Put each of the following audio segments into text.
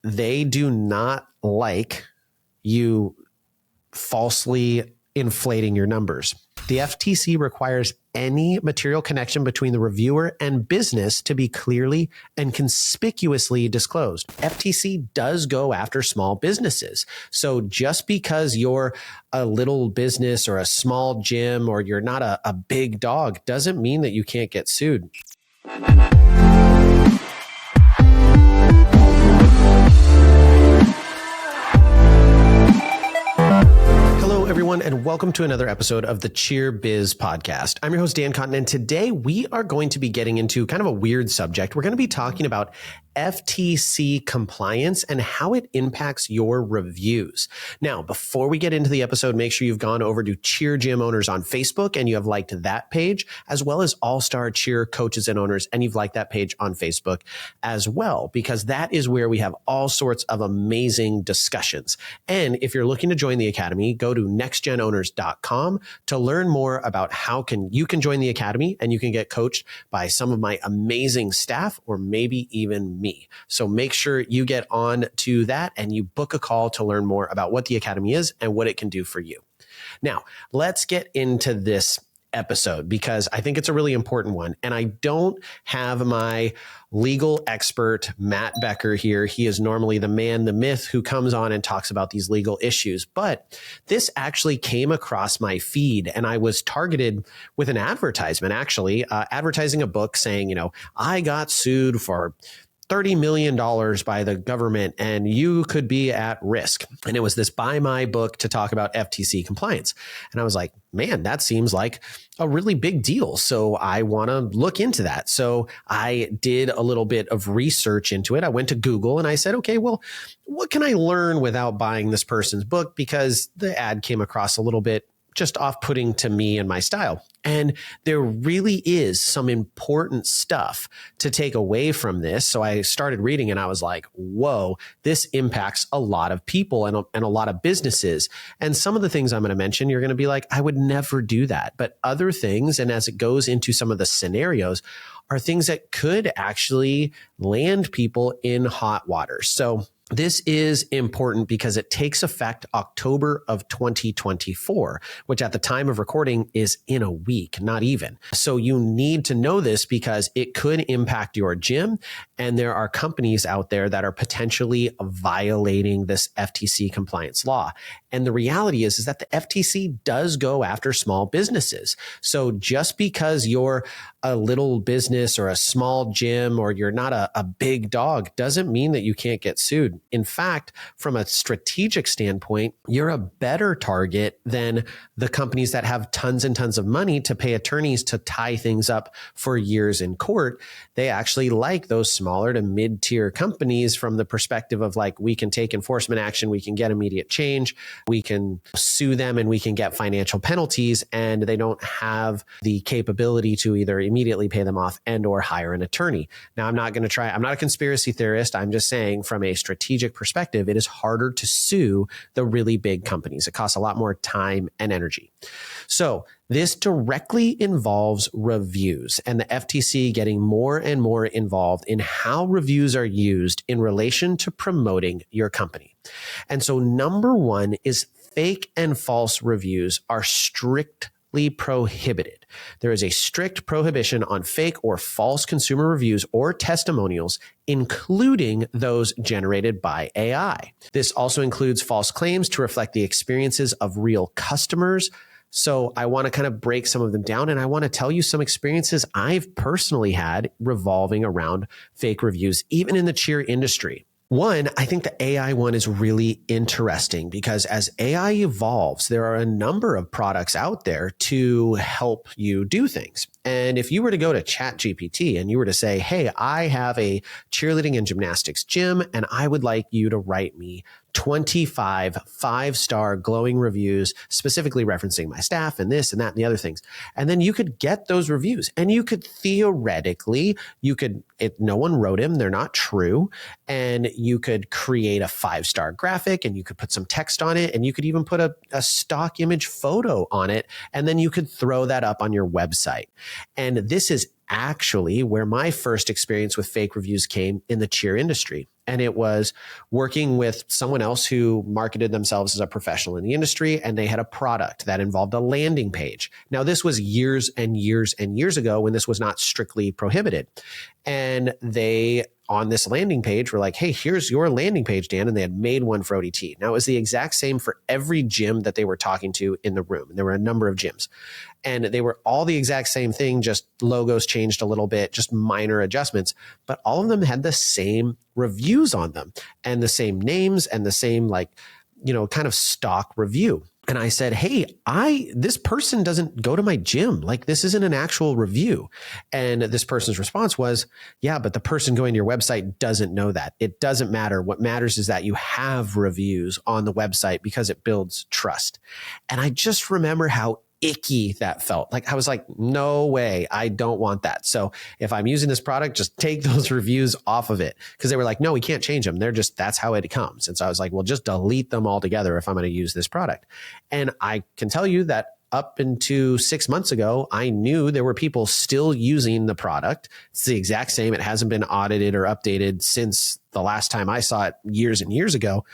they do not like you falsely inflating your numbers. The FTC requires any material connection between the reviewer and business to be clearly and conspicuously disclosed. FTC does go after small businesses. So just because you're a little business or a small gym or you're not a big dog doesn't mean that you can't get sued. Everyone, and welcome to another episode of the Cheer Biz podcast. I'm your host, Dan Cotton, and today we are going to be getting into kind of a weird subject. We're going to be talking about FTC compliance and how it impacts your reviews. Now, before we get into the episode, make sure you've gone over to Cheer Gym Owners on Facebook and you have liked that page, as well as All-Star Cheer Coaches and Owners, and you've liked that page on Facebook as well, because that is where we have all sorts of amazing discussions. And if you're looking to join the Academy, go to nextgenowners.com to learn more about how you can join the Academy and you can get coached by some of my amazing staff or maybe even me. So make sure you get on to that and you book a call to learn more about what the Academy is and what it can do for you. Now, let's get into this episode because I think it's a really important one. And I don't have my legal expert, Matt Becker, here. He is normally the man, the myth who comes on and talks about these legal issues. But this actually came across my feed and I was targeted with an advertisement, actually, advertising a book saying, I got sued for $30 million by the government and you could be at risk. And it was this buy my book to talk about FTC compliance. And I was like, man, that seems like a really big deal. So I want to look into that. So I did a little bit of research into it. I went to Google and I said, okay, well, what can I learn without buying this person's book? Because the ad came across a little bit just off-putting to me and my style. And there really is some important stuff to take away from this. So I started reading and I was like, whoa, this impacts a lot of people and a lot of businesses. And some of the things I'm going to mention, you're going to be like, I would never do that. But other things, and as it goes into some of the scenarios, are things that could actually land people in hot water. So this is important because it takes effect October of 2024, which at the time of recording is in a week, not even. So you need to know this because it could impact your gym. And there are companies out there that are potentially violating this FTC compliance law. And the reality is that the FTC does go after small businesses. So just because you're a little business or a small gym or you're not a big dog doesn't mean that you can't get sued. In fact, from a strategic standpoint, you're a better target than the companies that have tons and tons of money to pay attorneys to tie things up for years in court. They actually like those smaller to mid-tier companies from the perspective of like, we can take enforcement action, we can get immediate change, we can sue them and we can get financial penalties, and they don't have the capability to either immediately pay them off and or hire an attorney. Now, I'm not a conspiracy theorist. I'm just saying from a strategic perspective, it is harder to sue the really big companies. It costs a lot more time and energy. So this directly involves reviews and the FTC getting more and more involved in how reviews are used in relation to promoting your company. And so number one is fake and false reviews are strictly prohibited. There is a strict prohibition on fake or false consumer reviews or testimonials, including those generated by AI. This also includes false claims to reflect the experiences of real customers. So I want to kind of break some of them down, and I want to tell you some experiences I've personally had revolving around fake reviews, even in the cheer industry. One, I think the AI one is really interesting because as AI evolves, there are a number of products out there to help you do things. And if you were to go to ChatGPT and you were to say, hey, I have a cheerleading and gymnastics gym, and I would like you to write me 25 5-star glowing reviews, specifically referencing my staff and this and that and the other things. And then you could get those reviews and you could theoretically, no one wrote them, they're not true. And you could create a 5-star graphic and you could put some text on it and you could even put a stock image photo on it. And then you could throw that up on your website. And this is actually where my first experience with fake reviews came in the cheer industry. And it was working with someone else who marketed themselves as a professional in the industry, and they had a product that involved a landing page. Now, this was years and years and years ago when this was not strictly prohibited. And they, on this landing page, were like, hey, here's your landing page, Dan. And they had made one for ODT. Now, it was the exact same for every gym that they were talking to in the room. And there were a number of gyms. And they were all the exact same thing, just logos changed a little bit, just minor adjustments. But all of them had the same reviews on them and the same names and the same, like, kind of stock review. And I said, hey, this person doesn't go to my gym. Like, this isn't an actual review. And this person's response was, yeah, but the person going to your website doesn't know that. It doesn't matter. What matters is that you have reviews on the website because it builds trust. And I just remember how icky that felt. Like, I was like, no way, I don't want that. So if I'm using this product, just take those reviews off of it. Because they were like, no, we can't change them. That's how it comes. And so I was like, well, just delete them altogether if I'm going to use this product. And I can tell you that up into 6 months ago, I knew there were people still using the product. It's the exact same. It hasn't been audited or updated since the last time I saw it years and years ago.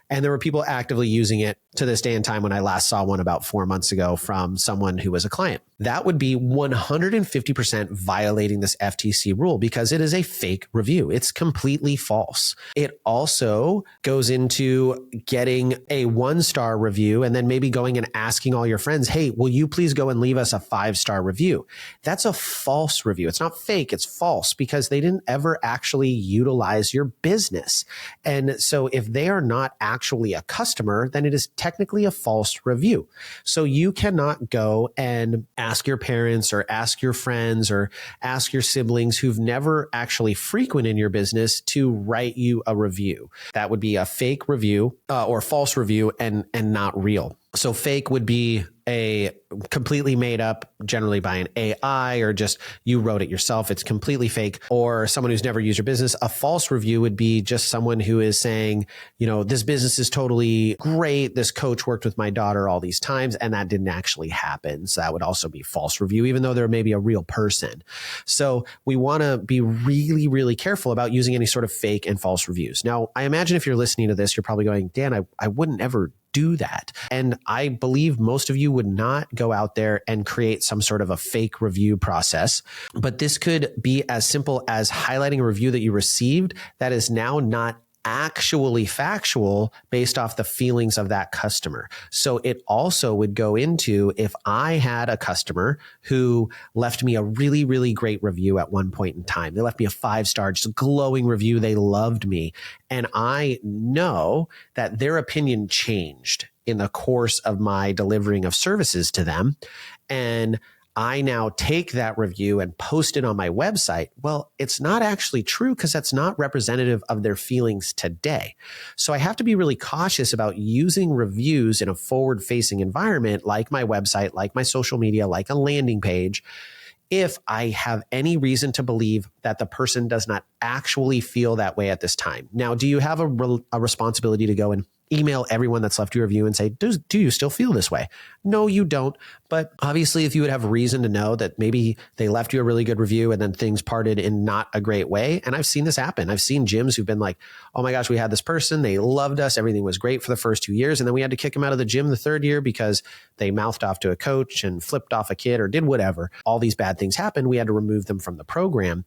And there were people actively using it to this day and time when I last saw one about 4 months ago from someone who was a client. That would be 150% violating this FTC rule because it is a fake review. It's completely false. It also goes into getting a 1-star review and then maybe going and asking all your friends, hey, will you please go and leave us a 5-star review? That's a false review. It's not fake. It's false because they didn't ever actually utilize your business. And so if they are not actually a customer, then it is technically a false review. So you cannot go and ask your parents or ask your friends or ask your siblings who've never actually frequented your business to write you a review. That would be a fake review or false review and not real. So fake would be a completely made up, generally by an AI, or just you wrote it yourself. It's completely fake. Or someone who's never used your business. A false review would be just someone who is saying, this business is totally great. This coach worked with my daughter all these times, and that didn't actually happen. So that would also be false review, even though there may be a real person. So we want to be really, really careful about using any sort of fake and false reviews. Now, I imagine if you're listening to this, you're probably going, Dan, I wouldn't ever do that. And I believe most of you would not go out there and create some sort of a fake review process. But this could be as simple as highlighting a review that you received that is now not actually factual based off the feelings of that customer. So it also would go into if I had a customer who left me a really, really great review at one point in time. They left me a 5-star, just glowing review. They loved me. And I know that their opinion changed in the course of my delivering of services to them. And I now take that review and post it on my website. Well, it's not actually true because that's not representative of their feelings today. So I have to be really cautious about using reviews in a forward-facing environment like my website, like my social media, like a landing page, if I have any reason to believe that the person does not actually feel that way at this time. Now, do you have a responsibility to go and email everyone that's left you a review and say, do you still feel this way? No, you don't. But obviously, if you would have reason to know that maybe they left you a really good review and then things parted in not a great way. And I've seen this happen. I've seen gyms who've been like, oh my gosh, we had this person. They loved us. Everything was great for the first 2 years. And then we had to kick them out of the gym the 3rd year because they mouthed off to a coach and flipped off a kid or did whatever. All these bad things happened. We had to remove them from the program.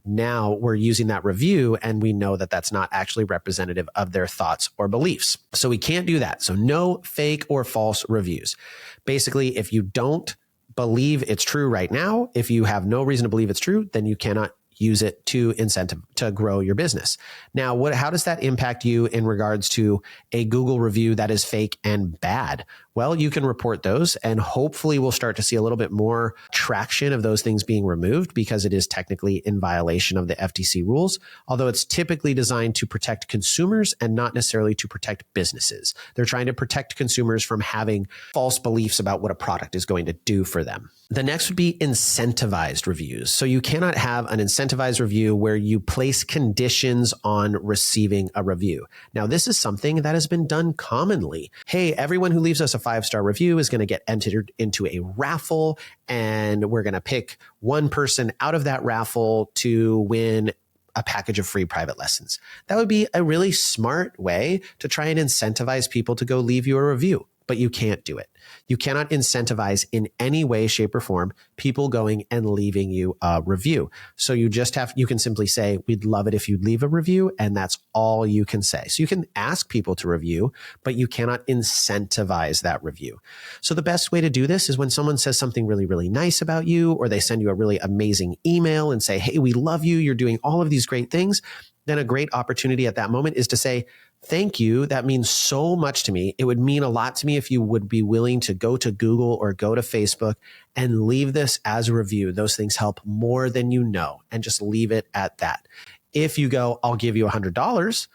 Now we're using that review and we know that that's not actually representative of their thoughts or beliefs. So we can't do that. So no fake or false reviews. Basically, if you don't believe it's true right now, if you have no reason to believe it's true, then you cannot use it to incentive to grow your business. Now, how does that impact you in regards to a Google review that is fake and bad? Well, you can report those and hopefully we'll start to see a little bit more traction of those things being removed because it is technically in violation of the FTC rules, although it's typically designed to protect consumers and not necessarily to protect businesses. They're trying to protect consumers from having false beliefs about what a product is going to do for them. The next would be incentivized reviews. So you cannot have an incentivized review where you place conditions on receiving a review. Now, this is something that has been done commonly. Hey, everyone who leaves us a 5-star review is going to get entered into a raffle, and we're going to pick one person out of that raffle to win a package of free private lessons. That would be a really smart way to try and incentivize people to go leave you a review, but you can't do it. You cannot incentivize in any way, shape, or form people going and leaving you a review. So you can simply say, we'd love it if you'd leave a review, and that's all you can say. So you can ask people to review, but you cannot incentivize that review. So the best way to do this is when someone says something really, really nice about you, or they send you a really amazing email and say, hey, we love you, you're doing all of these great things. Then a great opportunity at that moment is to say, thank you. That means so much to me. It would mean a lot to me if you would be willing to go to Google or go to Facebook and leave this as a review. Those things help more than you know, and just leave it at that. If you go, I'll give you $100,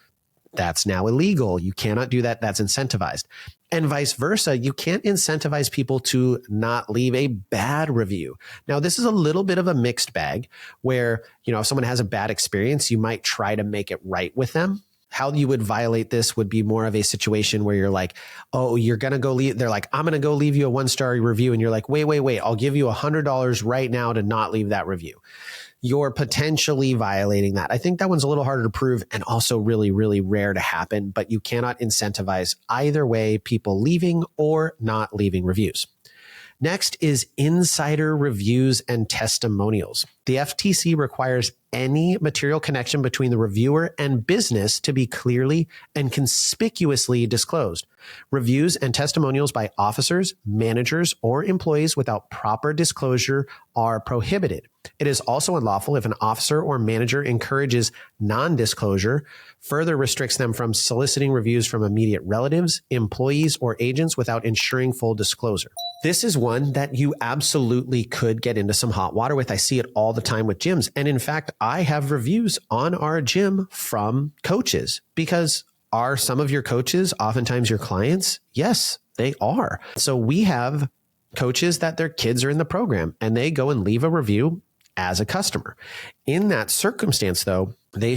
that's now illegal. You cannot do that. That's incentivized. And vice versa, you can't incentivize people to not leave a bad review. Now, this is a little bit of a mixed bag where, if someone has a bad experience, you might try to make it right with them. How you would violate this would be more of a situation where you're like, oh, you're going to go leave. They're like, I'm going to go leave you a 1-star review. And you're like, wait, I'll give you $100 right now to not leave that review. You're potentially violating that. I think that one's a little harder to prove and also really, really rare to happen, but you cannot incentivize either way people leaving or not leaving reviews. Next is insider reviews and testimonials. The FTC requires any material connection between the reviewer and business to be clearly and conspicuously disclosed. Reviews and testimonials by officers, managers, or employees without proper disclosure are prohibited. It is also unlawful if an officer or manager encourages non-disclosure, further restricts them from soliciting reviews from immediate relatives, employees, or agents without ensuring full disclosure. This is one that you absolutely could get into some hot water with. I see it all the time with gyms. And in fact, I have reviews on our gym from coaches, because are some of your coaches oftentimes your clients? Yes, they are. So we have coaches that their kids are in the program and they go and leave a review as a customer. In that circumstance, though, they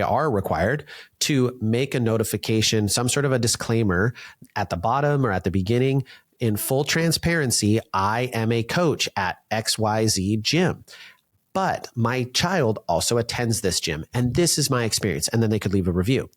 are required to make a notification, some sort of a disclaimer at the bottom or at the beginning. In full transparency, I am a coach at XYZ gym, but my child also attends this gym, and this is my experience. And then they could leave a review.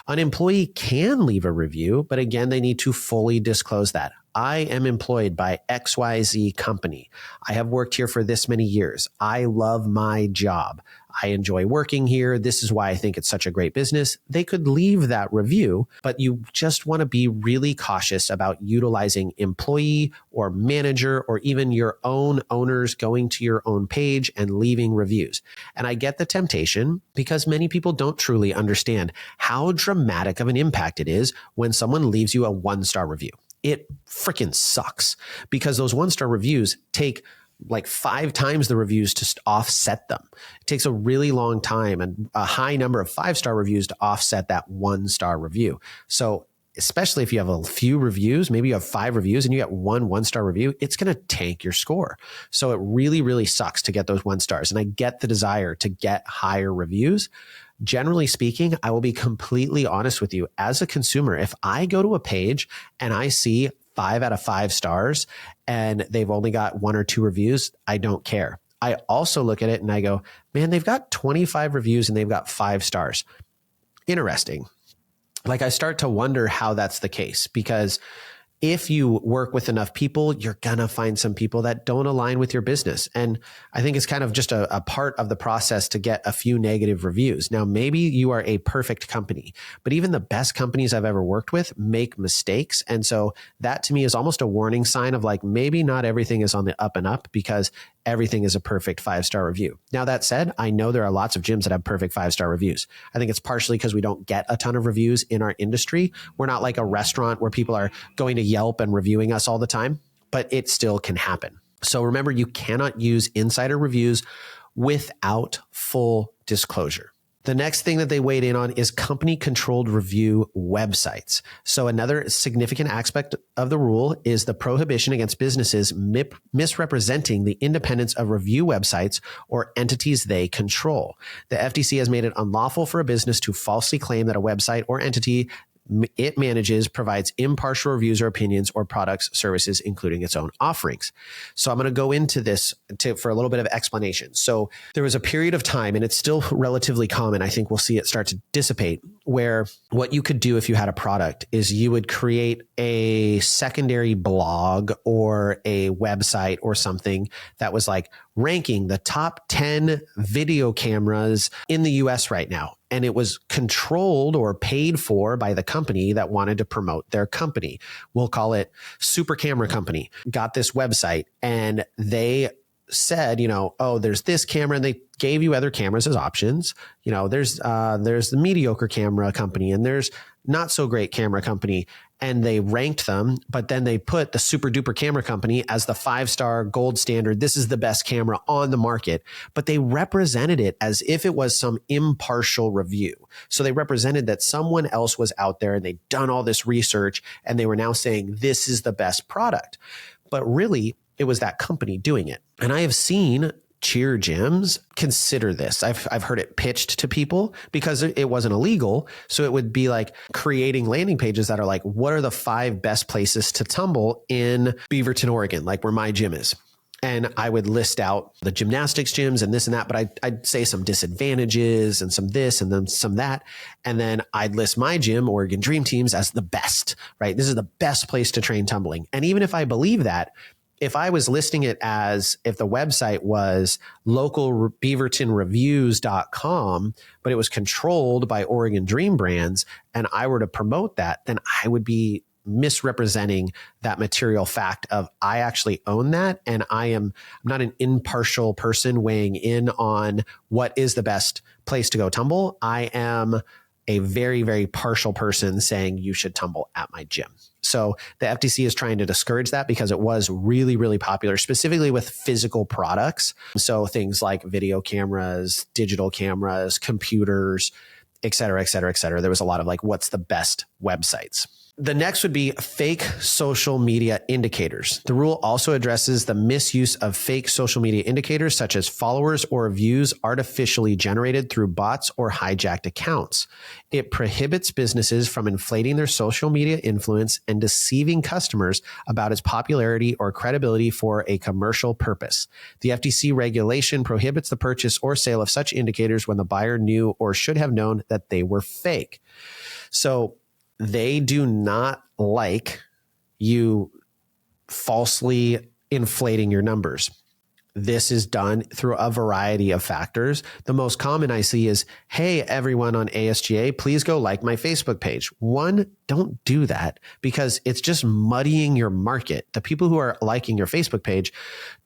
An employee can leave a review, but again, they need to fully disclose that. I am employed by XYZ company. I have worked here for this many years. I love my job. I enjoy working here. This is why I think it's such a great business. They could leave that review, but you just want to be really cautious about utilizing employee or manager or even your own owners going to your own page and leaving reviews. And I get the temptation because many people don't truly understand how dramatic of an impact it is when someone leaves you a 1-star review. It freaking sucks because those 1-star reviews take like 5 times the reviews to offset them. It takes a really long time and a high number of 5-star reviews to offset that 1-star review. So especially if you have a few reviews, maybe you have 5 reviews and you get 1-star review, it's going to tank your score. So it really, really sucks to get those 1 stars. And I get the desire to get higher reviews. Generally speaking, I will be completely honest with you. As a consumer, if I go to a page and I see 5 out of 5 stars and they've only got 1 or 2 reviews, I don't care. I also look at it and I go, man, they've got 25 reviews and they've got 5 stars. Interesting. Like I start to wonder how that's the case, because if you work with enough people, you're going to find some people that don't align with your business. And I think it's kind of just a part of the process to get a few negative reviews. Now, maybe you are a perfect company, but even the best companies I've ever worked with make mistakes. And so that to me is almost a warning sign of like, maybe not everything is on the up and up because everything is a perfect 5-star review. Now, that said, I know there are lots of gyms that have perfect 5-star reviews. I think it's partially because we don't get a ton of reviews in our industry. We're not like a restaurant where people are going to Yelp and reviewing us all the time, but it still can happen. So remember, you cannot use insider reviews without full disclosure. The next thing that they weighed in on is company-controlled review websites. So another significant aspect of the rule is the prohibition against businesses misrepresenting the independence of review websites or entities they control. The FTC has made it unlawful for a business to falsely claim that a website or entity it manages, provides impartial reviews or opinions or products, services, including its own offerings. So I'm going to go into this for a little bit of explanation. So there was a period of time, and it's still relatively common. I think we'll see it start to dissipate, where what you could do if you had a product is you would create a secondary blog or a website or something that was like ranking the top 10 video cameras in the US right now. And it was controlled or paid for by the company that wanted to promote their company. We'll call it Super Camera Company. Got this website, and they said, oh, there's this camera, and they gave you other cameras as options. There's the mediocre camera company, and there's not so great camera company, and they ranked them, but then they put the super duper camera company as the 5-star gold standard. This is the best camera on the market, but they represented it as if it was some impartial review. So they represented that someone else was out there and they'd done all this research and they were now saying this is the best product. But really, it was that company doing it. And I have seen cheer gyms consider this. I've heard it pitched to people because it wasn't illegal. So it would be like creating landing pages that are like, what are the 5 best places to tumble in Beaverton, Oregon, like where my gym is? And I would list out the gymnastics gyms and this and that, but I'd say some disadvantages and some this and then some that. And then I'd list my gym, Oregon Dream Teams, as the best, right? This is the best place to train tumbling. And even if I believe that, if I was listing it as if the website was localbeavertonreviews.com, but it was controlled by Oregon Dream Brands, and I were to promote that, then I would be misrepresenting that material fact of I actually own that. And I'm not an impartial person weighing in on what is the best place to go tumble. I am a very, very partial person saying you should tumble at my gym. So the FTC is trying to discourage that because it was really, really popular, specifically with physical products. So things like video cameras, digital cameras, computers, et cetera, et cetera, et cetera. There was a lot of like, what's the best websites? The next would be fake social media indicators. The rule also addresses the misuse of fake social media indicators, such as followers or views artificially generated through bots or hijacked accounts. It prohibits businesses from inflating their social media influence and deceiving customers about its popularity or credibility for a commercial purpose. The FTC regulation prohibits the purchase or sale of such indicators when the buyer knew or should have known that they were fake. So they do not like you falsely inflating your numbers. This is done through a variety of factors. The most common I see is, hey, everyone on ASGA, please go like my Facebook page. One, don't do that because it's just muddying your market. The people who are liking your Facebook page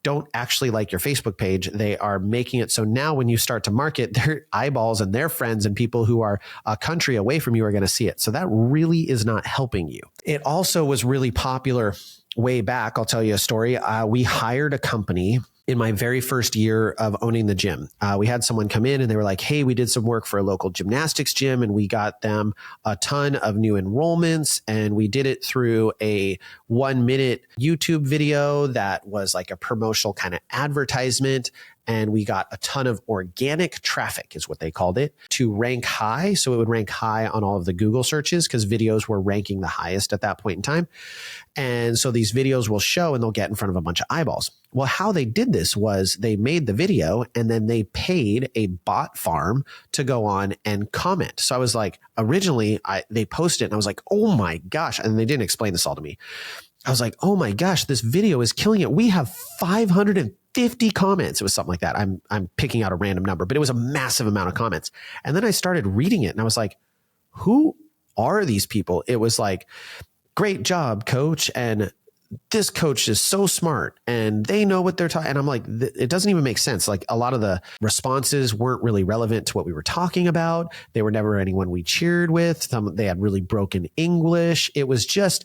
don't actually like your Facebook page. They are making it so now when you start to market, their eyeballs and their friends and people who are a country away from you are going to see it. So that really is not helping you. It also was really popular way back. I'll tell you a story. We hired a company in my very first year of owning the gym. We had someone come in and they were like, hey, we did some work for a local gymnastics gym and we got them a ton of new enrollments. And we did it through a 1-minute YouTube video that was like a promotional kind of advertisement. And we got a ton of organic traffic is what they called it to rank high. So it would rank high on all of the Google searches because videos were ranking the highest at that point in time. And so these videos will show and they'll get in front of a bunch of eyeballs. Well, how they did this was they made the video and then they paid a bot farm to go on and comment. So I was like, originally they posted it and I was like, oh my gosh. And they didn't explain this all to me. I was like, oh my gosh, this video is killing it. We have 550 comments. It was something like that. I'm picking out a random number, but it was a massive amount of comments. And then I started reading it and I was like, who are these people? It was like, great job, coach. And this coach is so smart and they know what they're talking. And I'm like, it doesn't even make sense. Like a lot of the responses weren't really relevant to what we were talking about. They were never anyone we cheered with. They had really broken English. It was just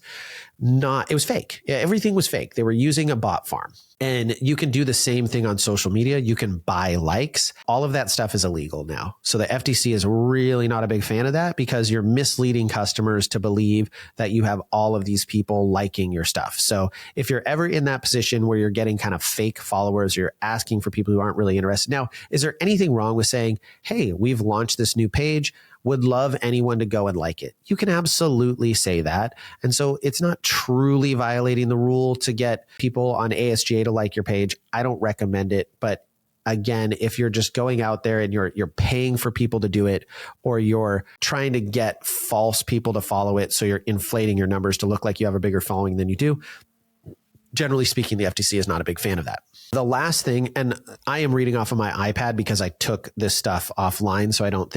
it was fake. Everything was fake. They were using a bot farm. And you can do the same thing on social media. You can buy likes. All of that stuff is illegal now. So the FTC is really not a big fan of that because you're misleading customers to believe that you have all of these people liking your stuff. So if you're ever in that position where you're getting kind of fake followers, you're asking for people who aren't really interested. Now, is there anything wrong with saying, hey, we've launched this new page. would love anyone to go and like it. You can absolutely say that. And so it's not truly violating the rule to get people on ASGA to like your page. I don't recommend it, but again, if you're just going out there and you're paying for people to do it, or you're trying to get false people to follow it, so you're inflating your numbers to look like you have a bigger following than you do, generally speaking, the FTC is not a big fan of that. The last thing, and I am reading off of my iPad because I took this stuff offline so I don't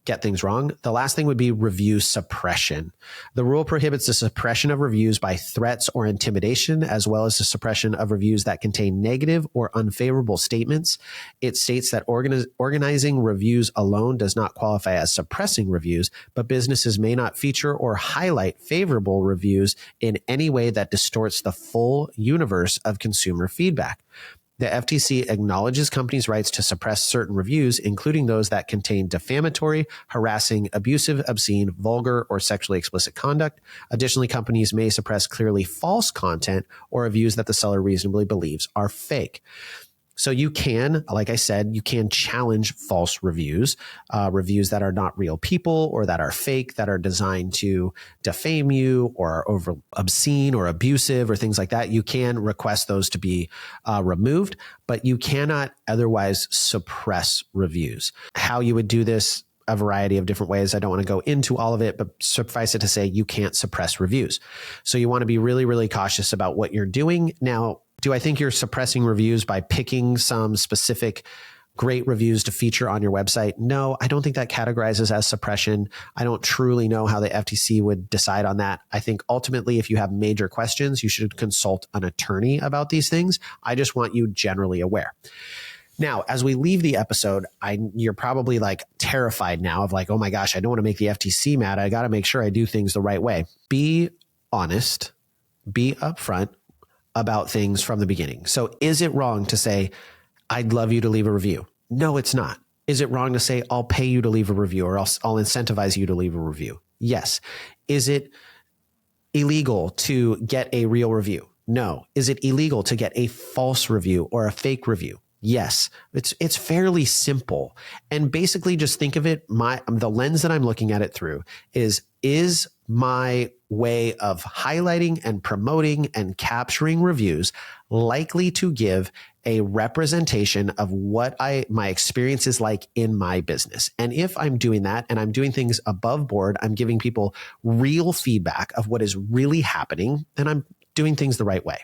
get things wrong. The last thing would be review suppression. The rule prohibits the suppression of reviews by threats or intimidation, as well as the suppression of reviews that contain negative or unfavorable statements. It states that organizing reviews alone does not qualify as suppressing reviews, but businesses may not feature or highlight favorable reviews in any way that distorts the full universe of consumer feedback. The FTC acknowledges companies' rights to suppress certain reviews, including those that contain defamatory, harassing, abusive, obscene, vulgar, or sexually explicit conduct. Additionally, companies may suppress clearly false content or reviews that the seller reasonably believes are fake. So you can, like I said, you can challenge false reviews, reviews that are not real people or that are fake, that are designed to defame you or are over obscene or abusive or things like that. You can request those to be removed, but you cannot otherwise suppress reviews. How you would do this, a variety of different ways. I don't want to go into all of it, but suffice it to say, you can't suppress reviews. So you want to be really, really cautious about what you're doing. Now, do I think you're suppressing reviews by picking some specific great reviews to feature on your website? No, I don't think that categorizes as suppression. I don't truly know how the FTC would decide on that. I think ultimately, if you have major questions, you should consult an attorney about these things. I just want you generally aware. Now, as we leave the episode, you're probably like terrified now of like, oh my gosh, I don't want to make the FTC mad. I got to make sure I do things the right way. Be honest, be upfront about things from the beginning. So is it wrong to say, I'd love you to leave a review? No, it's not. Is it wrong to say, I'll pay you to leave a review, or I'll incentivize you to leave a review? Yes. Is it illegal to get a real review? No. Is it illegal to get a false review or a fake review? Yes. It's fairly simple. And basically just think of it, the lens that I'm looking at it through is my way of highlighting and promoting and capturing reviews likely to give a representation of what my experience is like in my business? And if I'm doing that and I'm doing things above board, I'm giving people real feedback of what is really happening, and I'm doing things the right way.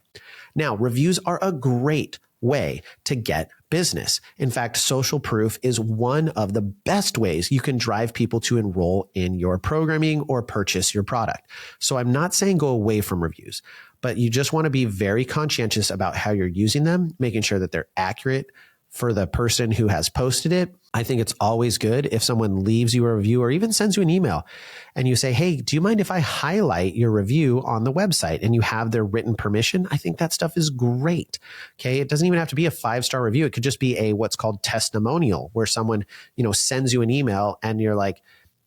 Now, reviews are a great way to get business. In fact, social proof is one of the best ways you can drive people to enroll in your programming or purchase your product. So I'm not saying go away from reviews, but you just want to be very conscientious about how you're using them, making sure that they're accurate for the person who has posted it. I think it's always good if someone leaves you a review or even sends you an email and you say, hey, do you mind if I highlight your review on the website, and you have their written permission? I think that stuff is great. Okay. It doesn't even have to be a 5-star review. It could just be a what's called testimonial, where someone, sends you an email and you're like,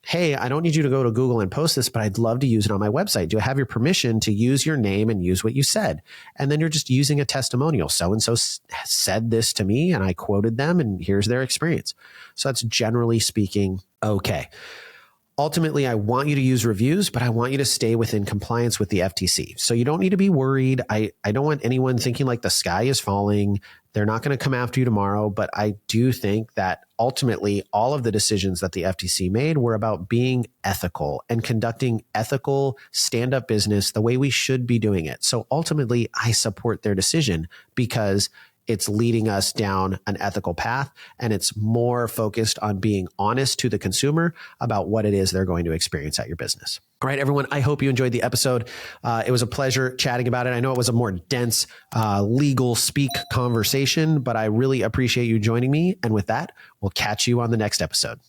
hey, I don't need you to go to Google and post this, but I'd love to use it on my website. Do I have your permission to use your name and use what you said? And then you're just using a testimonial. So-and-so said this to me and I quoted them, and here's their experience. So that's generally speaking okay. Ultimately, I want you to use reviews, but I want you to stay within compliance with the FTC. So you don't need to be worried. I don't want anyone thinking like the sky is falling. They're not going to come after you tomorrow. But I do think that ultimately all of the decisions that the FTC made were about being ethical and conducting ethical stand-up business the way we should be doing it. So ultimately, I support their decision because it's leading us down an ethical path, and it's more focused on being honest to the consumer about what it is they're going to experience at your business. All right, everyone, I hope you enjoyed the episode. It was a pleasure chatting about it. I know it was a more dense legal speak conversation, but I really appreciate you joining me. And with that, we'll catch you on the next episode.